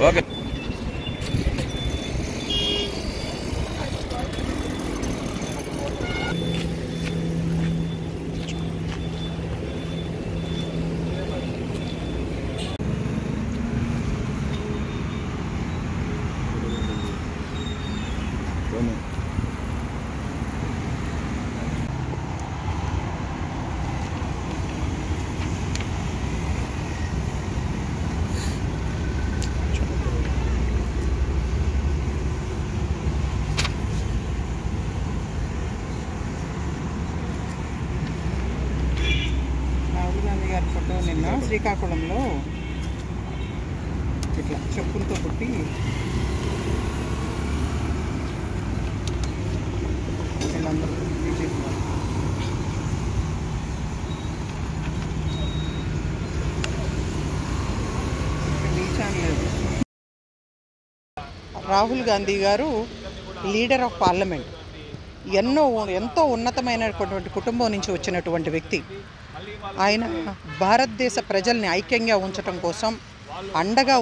Okay photo నిన్న శ్రీకాకుళంలో ఇట్లా చెప్పులతో కొట్టి వీళ్ళందరూ బీజేపీ లేదు. రాహుల్ గాంధీ గారు లీడర్ ఆఫ్ పార్లమెంట్, ఎంతో ఉన్నతమైనటువంటి కుటుంబం నుంచి వచ్చినటువంటి వ్యక్తి. ఆయన భారతదేశ ప్రజల్ని ఐక్యంగా ఉంచడం కోసం, అండగా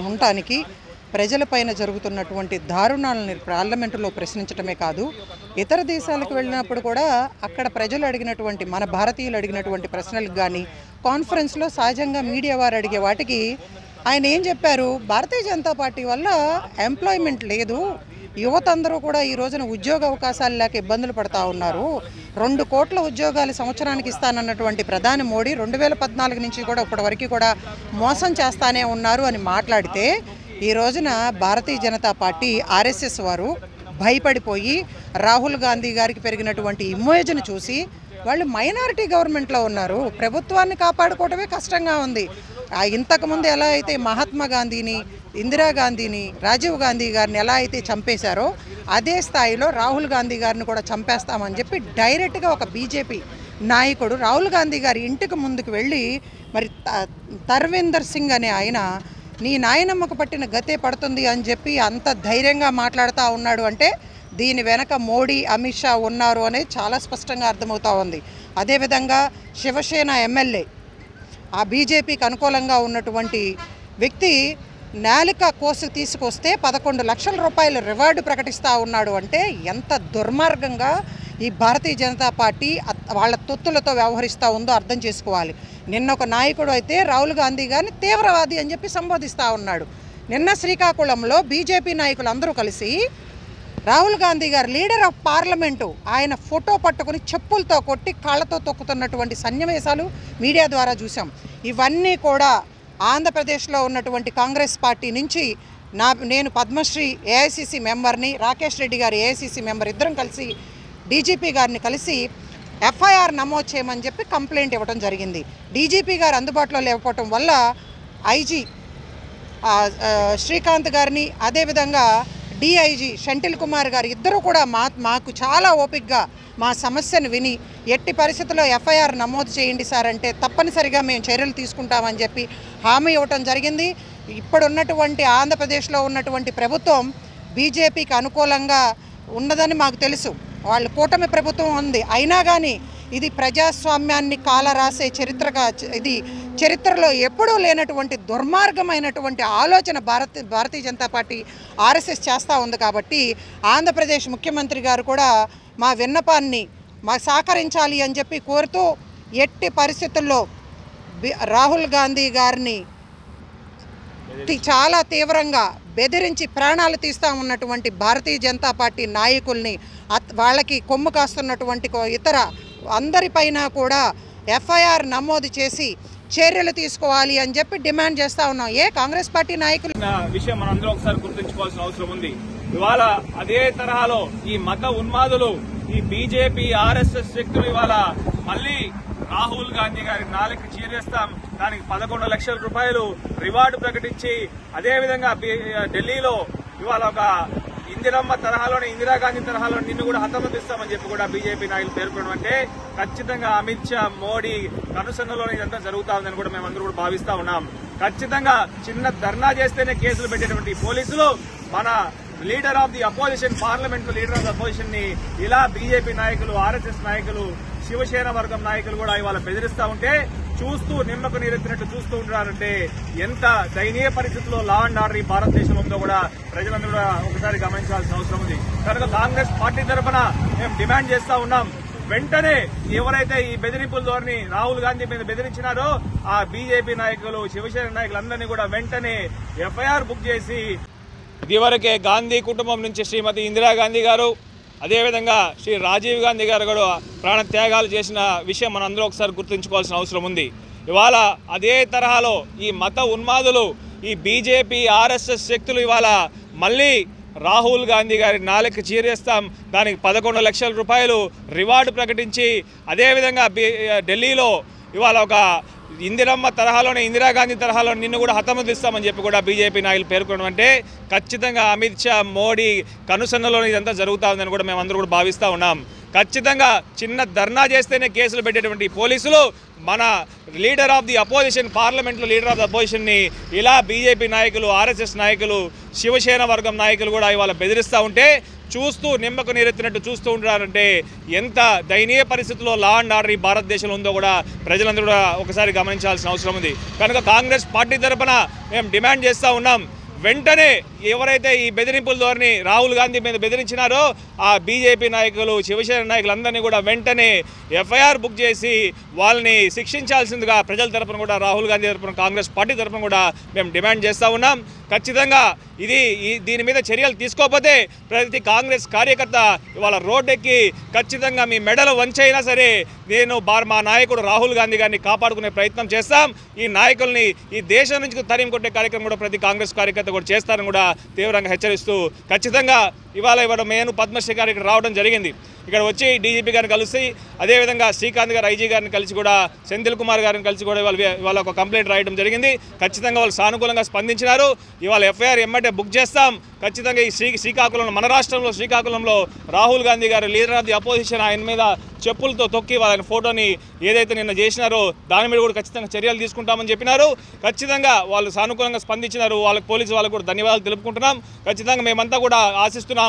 ఉండటానికి ప్రజలపైన జరుగుతున్నటువంటి దారుణాలని పార్లమెంటులో ప్రశ్నించడమే కాదు, ఇతర దేశాలకు వెళ్ళినప్పుడు కూడా అక్కడ ప్రజలు అడిగినటువంటి, మన భారతీయులు అడిగినటువంటి ప్రశ్నలకు కానీ కాన్ఫరెన్స్లో సహజంగా మీడియా వారు అడిగే వాటికి ఆయన ఏం చెప్పారు, భారతీయ జనతా పార్టీ వల్ల ఎంప్లాయ్మెంట్ లేదు, యువత అందరూ కూడా ఈ రోజున ఉద్యోగ అవకాశాలు లేక ఇబ్బందులు పడతా ఉన్నారు, 2 కోట్ల ఉద్యోగాలు సంవత్సరానికి ఇస్తానన్నటువంటి ప్రధాని మోడీ 2014 నుంచి కూడా ఇప్పటివరకు కూడా మోసం చేస్తానే ఉన్నారు అని మాట్లాడితే, ఈ రోజున భారతీయ జనతా పార్టీ ఆర్ఎస్ఎస్ వారు భయపడిపోయి రాహుల్ గాంధీ గారికి పెరిగినటువంటి ఇమేజ్ను చూసి వాళ్ళు మైనారిటీ గవర్నమెంట్లో ఉన్నారు, ప్రభుత్వాన్ని కాపాడుకోవడమే కష్టంగా ఉంది. ఇంతకుముందు ఎలా అయితే మహాత్మా గాంధీని, ఇందిరాగాంధీని, రాజీవ్ గాంధీ గారిని ఎలా అయితే చంపేశారో అదే స్థాయిలో రాహుల్ గాంధీ గారిని కూడా చంపేస్తామని చెప్పి డైరెక్ట్గా ఒక బీజేపీ నాయకుడు రాహుల్ గాంధీ గారి ఇంటికి ముందుకు వెళ్ళి మరి తర్వేందర్ సింగ్ అనే ఆయన నీ నాయనమ్మకు పట్టిన గతే పడుతుంది అని చెప్పి అంత ధైర్యంగా మాట్లాడుతూ ఉన్నాడు అంటే దీని వెనక మోడీ, అమిత్ షా ఉన్నారు అనేది చాలా స్పష్టంగా అర్థమవుతూ ఉంది. అదేవిధంగా శివసేన ఎమ్మెల్యే, ఆ బీజేపీకి అనుకూలంగా ఉన్నటువంటి వ్యక్తి నాలిక కోసి తీసుకొస్తే 11 లక్షల రూపాయలు రివార్డు ప్రకటిస్తూ ఉన్నాడు అంటే ఎంత దుర్మార్గంగా ఈ భారతీయ జనతా పార్టీ వాళ్ళ తొత్తులతో వ్యవహరిస్తూ ఉందో అర్థం చేసుకోవాలి. నిన్న ఒక నాయకుడు అయితే రాహుల్ గాంధీ గారిని తీవ్రవాది అని చెప్పి సంబోధిస్తూ ఉన్నాడు. నిన్న శ్రీకాకుళంలో బీజేపీ నాయకులు అందరూ కలిసి రాహుల్ గాంధీ గారు లీడర్ ఆఫ్ పార్లమెంటు ఆయన ఫోటో పట్టుకుని చెప్పులతో కొట్టి కాళ్ళతో తొక్కుతున్నటువంటి సన్నివేశాలు మీడియా ద్వారా చూసాం. ఇవన్నీ కూడా ఆంధ్రప్రదేశ్లో ఉన్నటువంటి కాంగ్రెస్ పార్టీ నుంచి నేను పద్మశ్రీ ఏఐసిసి మెంబర్ని, రాకేష్ రెడ్డి గారు ఏఐసిసి మెంబర్, ఇద్దరం కలిసి డీజీపీ గారిని కలిసి ఎఫ్ఐఆర్ నమోదు చేయమని చెప్పి కంప్లైంట్ ఇవ్వడం జరిగింది. డీజీపీ గారు అందుబాటులో లేకపోవటం వల్ల ఐజీ శ్రీకాంత్ గారిని, అదేవిధంగా డిఐజీ షంటిల్ కుమార్ గారు ఇద్దరు కూడా మాకు చాలా ఓపికగా మా సమస్యను విని ఎట్టి పరిస్థితుల్లో ఎఫ్ఐఆర్ నమోదు చేయండి సార్ అంటే తప్పనిసరిగా మేము చర్యలు తీసుకుంటామని చెప్పి హామీ ఇవ్వటం జరిగింది. ఇప్పుడున్నటువంటి ఆంధ్రప్రదేశ్లో ఉన్నటువంటి ప్రభుత్వం బీజేపీకి అనుకూలంగా ఉన్నదని మాకు తెలుసు, వాళ్ళు కూటమి ప్రభుత్వం ఉంది, అయినా కానీ ఇది ప్రజాస్వామ్యాన్ని కాలరాసే ఇది చరిత్రలో ఎప్పుడూ లేనటువంటి దుర్మార్గమైనటువంటి ఆలోచన భారతీయ జనతా పార్టీ ఆర్ఎస్ఎస్ చేస్తూ ఉంది. కాబట్టి ఆంధ్రప్రదేశ్ ముఖ్యమంత్రి గారు కూడా మా విన్నపాన్ని సహకరించాలి అని చెప్పి కోరుతూ ఎట్టి పరిస్థితుల్లో రాహుల్ గాంధీ గారిని చాలా తీవ్రంగా బెదిరించి ప్రాణాలు తీస్తూ ఉన్నటువంటి భారతీయ జనతా పార్టీ నాయకుల్ని, వాళ్ళకి కొమ్ము కాస్తున్నటువంటి ఇతర అందరిపైన కూడా ఎఫ్ఐఆర్ నమోదు చేసి చర్యలు తీసుకోవాలి అని చెప్పి డిమాండ్ చేస్తా ఉన్నాం. కాంగ్రెస్ పార్టీ నాయకులు విషయం మనం అందరూ ఒకసారి గుర్తుంచుకోవాల్సిన అవసరం ఉంది. ఇవాళ అదే తరహాలో ఈ మత ఉన్మాదులు, ఈ బీజేపీ ఆర్ఎస్ఎస్ శక్తులు ఇవాళ మళ్ళీ రాహుల్ గాంధీ గారి నాలుగు చీరేస్తాం, దానికి 11 లక్షల రూపాయలు రివార్డు ప్రకటించి అదేవిధంగా ఢిల్లీలో ఇవాళ ఒక ఇందిరమ్మ తరహాలోనే ఇందిరాగాంధీ తరహాలో నిన్ను కూడా హతమతిస్తామని చెప్పి కూడా బీజేపీ నాయకులు పేర్కొనడం అంటే ఖచ్చితంగా అమిత్ షా మోడీ కనుసన్నలోనే ఇదంతా జరుగుతా ఉందని కూడా మేమందరూ కూడా భావిస్తా ఉన్నాం. ఖచ్చితంగా చిన్న ధర్నా చేస్తేనే కేసులు పెట్టేటువంటి పోలీసులు మన leader of the opposition, parliament leader of the opposition ని ఇలా బీజేపీ నాయకులు, ఆర్ఎస్ఎస్ నాయకులు, శివసేన వర్గం నాయకులు కూడా ఇవాళ బెదిరిస్తా ఉంటే చూస్తూ నిమ్మకు నీరెత్తినట్టు చూస్తూ ఉంటున్నారంటే ఎంత దయనీయ పరిస్థితుల్లో లా అండ్ ఆర్డర్ ఈ భారతదేశంలో ఉందో కూడా ప్రజలందరూ కూడా ఒకసారి గమనించాల్సిన అవసరం ఉంది. కనుక కాంగ్రెస్ పార్టీ తరఫున మేము డిమాండ్ చేస్తా ఉన్నాం, వెంటనే ఎవరైతే ఈ బెదిరింపుల ధోరణి రాహుల్ గాంధీ మీద బెదిరించినారో ఆ బీజేపీ నాయకులు, శివసేన నాయకులందరినీ కూడా వెంటనే ఎఫ్ఐఆర్ బుక్ చేసి ఇదివరకే గాంధీ కుటుంబం నుంచి శ్రీమతి ఇందిరాగాంధీ గారు, అదేవిధంగా శ్రీ రాజీవ్ గాంధీ గారు కూడా ప్రాణత్యాగాలు చేసిన విషయం మనందరూ ఒకసారి గుర్తుంచుకోవాల్సిన అవసరం ఉంది. ఇవాళ అదే తరహాలో ఈ మత ఉన్మాదులు, ఈ బీజేపీ, ఆర్ఎస్ఎస్ శక్తులు ఇవాళ మళ్ళీ రాహుల్ గాంధీ గారి నాలుగు చీరేస్తాం, దానికి 11 లక్షల రూపాయలు రివార్డు ప్రకటించి అదేవిధంగా ఢిల్లీలో ఇవాళ ఒక ఇందిరమ్మ తరహాలోనే ఇందిరాగాంధీ తరహాలో నిన్ను కూడా హతమతిస్తామని చెప్పి కూడా బీజేపీ నాయకులు పేర్కొనడం అంటే ఖచ్చితంగా అమిత్ షా మోడీ కనుసన్నలోనే ఇదంతా జరుగుతా ఉందని కూడా మేమందరూ కూడా భావిస్తూ ఉన్నాం. ఖచ్చితంగా చిన్న ధర్నా చేస్తేనే కేసులు పెట్టేటువంటి పోలీసులు మన లీడర్ ఆఫ్ ది అపోజిషన్, పార్లమెంట్లో లీడర్ ఆఫ్ ది అపోజిషన్ ని ఇలా బీజేపీ నాయకులు, ఆర్ఎస్ఎస్ నాయకులు, శివసేన వర్గం నాయకులు కూడా ఇవాళ బెదిరిస్తూ ఉంటే చూస్తూ నిమ్మకు నీరెత్తినట్టు చూస్తూ ఉంటారంటే ఎంత దయనీయ పరిస్థితుల్లో లా అండ్ ఆర్డర్ ఈ భారతదేశంలో ఉందో కూడా ప్రజలందరూ కూడా ఒకసారి గమనించాల్సిన అవసరం ఉంది. కనుక కాంగ్రెస్ పార్టీ తరఫున మేము డిమాండ్ చేస్తూ ఉన్నాం, వెంటనే ఎవరైతే ఈ బెదిరింపుల ధోరణి రాహుల్ గాంధీ మీద బెదిరించినారో ఆ బీజేపీ నాయకులు, శివసేన నాయకులందరినీ కూడా వెంటనే ఎఫ్ఐఆర్ బుక్ చేసి వాళ్ళని శిక్షించాల్సిందిగా ప్రజల తరఫున కూడా, రాహుల్ గాంధీ తరఫున, కాంగ్రెస్ పార్టీ తరఫున కూడా మేము డిమాండ్ చేస్తూ ఉన్నాం. ఖచ్చితంగా దీని మీద చర్యలు తీసుకోకపోతే ప్రతి కాంగ్రెస్ కార్యకర్త ఇవాళ రోడ్డెక్కి ఖచ్చితంగా మీ మెడలు వంచైనా సరే నేను మా నాయకుడు రాహుల్ గాంధీ గారిని కాపాడుకునే ప్రయత్నం చేస్తాం. ఈ నాయకుల్ని ఈ దేశం నుంచి తరిమి కొట్టే కార్యక్రమం కూడా ప్రతి కాంగ్రెస్ కార్యకర్త కూడా చేస్తారని కూడా తీవ్రంగా హెచ్చరిస్తూ ఖచ్చితంగా ఇవాళ నేను పద్మశ్రీ గారు ఇక్కడ రావడం జరిగింది. ఇక్కడ వచ్చి డీజీపీ గారిని కలిసి అదేవిధంగా శ్రీకాంత్ గారు, ఐజీ గారిని కలిసి కూడా, సెంధిల్ కుమార్ గారిని కలిసి కూడా ఇవాళ ఒక కంప్లైంట్ రాయడం జరిగింది. ఖచ్చితంగా వాళ్ళు సానుకూలంగా స్పందించినారు. ఇవాళ ఎఫ్ఐఆర్ ఎమ్మటే బుక్ చేస్తాం. ఖచ్చితంగా ఈ శ్రీకాకుళంలో, మన రాష్ట్రంలో శ్రీకాకుళంలో రాహుల్ గాంధీ గారు లీడర్ ఆఫ్ ది అపోజిషన్, ఆయన మీద చెప్పులతో తొక్కి వాళ్ళ ఫోటోని ఏదైతే నిన్న చేసినారో దాని మీద కూడా ఖచ్చితంగా చర్యలు తీసుకుంటామని చెప్పినారు. ఖచ్చితంగా వాళ్ళు సానుకూలంగా స్పందించినారు. పోలీసు వాళ్ళకు కూడా ధన్యవాదాలు తెలుపుకుంటున్నాం. ఖచ్చితంగా మేమంతా కూడా ఆశిస్తున్నాం